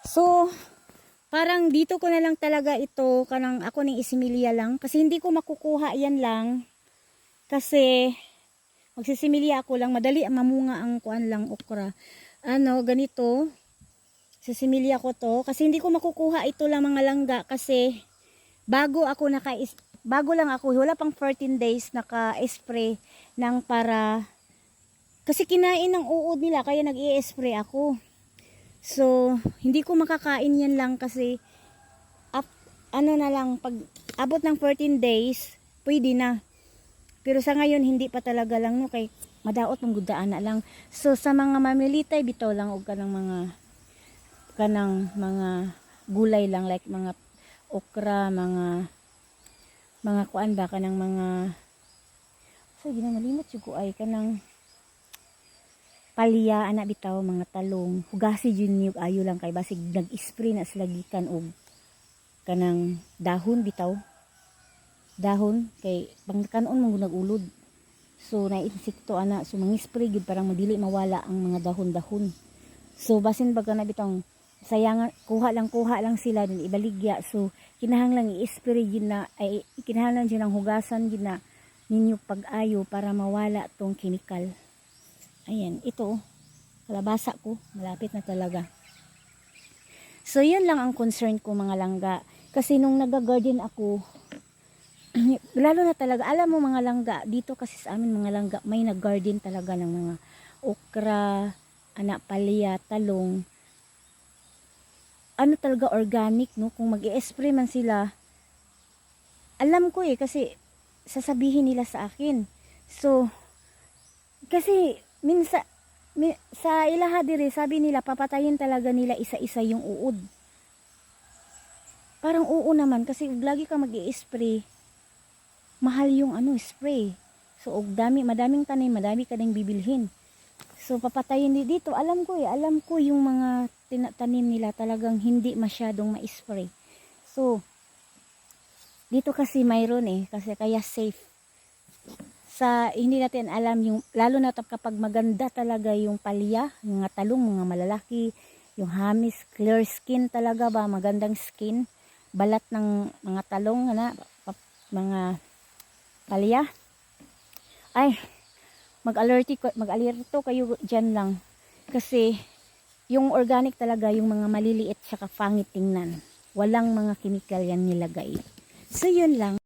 So, parang dito ko na lang talaga ito, kanang ako ning isimilya lang. Kasi hindi ko makukuha yan lang. Kasi, magsisimilya ako lang, madali mamunga ang kuan lang, okra. Ano, ganito. Sisimilya ko to. Kasi hindi ko makukuha ito lang mga langga. Kasi, bago lang ako, wala pang 14 days naka-spray ng para, kasi kinain ng uod nila, kaya nag-i-spray ako. So, hindi ko makakain yan lang kasi, ano na lang, pag abot ng 14 days, pwede na. Pero sa ngayon, hindi pa talaga lang, no, kay madaot mong gudaan na lang. So, sa mga mamilitay, bitaw lang, o kanang mga gulay lang, like mga okra, mga kuan ba, kanang mga, so, ginamalimot yung ay, kanang palya, anak bitaw, mga talong, hugasi yun yung ayo lang, kay basig nag-spray na sila gikan og kanang dahon bitaw, dahon, kay pang kanon mong nagulod. So, na insekto ana, so mangispray gid parang madili mawala ang mga dahon-dahon. So, basin baga na bitong sayangan, kuha lang sila din ibaligya. So, kinahanglang i-spray gid na, ay kinahanglan gid ng hugasan gid na ninyo pag-ayo para mawala tong chemical. Ayan, ito, kalabasa ko, malapit na talaga. So, yun lang ang concern ko mga langga. Kasi nung nag-garden ako, lalo na talaga, alam mo mga langga, dito kasi sa amin mga langga, may nag-garden talaga ng mga okra, anak palya, talong. Ano talaga organic, no? Kung mag-i-spray man sila, alam ko kasi sasabihin nila sa akin. So, kasi sa ilaha dire, sabi nila papatayin talaga nila isa-isa yung uod. Parang oo naman kasi lagi ka mag-i-spray, mahal yung spray. So madaming tanim, madami ka ding bibilhin. So papatayin dito, alam ko yung mga tinatanim nila talagang hindi masyadong ma-spray. So dito kasi mayroon kasi kaya safe. Sa hindi natin alam yung, lalo na kapag maganda talaga yung palya, yung mga talong, mga malalaki, yung hamis, clear skin talaga ba, magandang skin, balat ng mga talong, mga palya, ay mag-alerto kayo dyan lang, kasi yung organic talaga, yung mga maliliit tsaka pangit tingnan, walang mga chemical yan nilagay. So yun lang.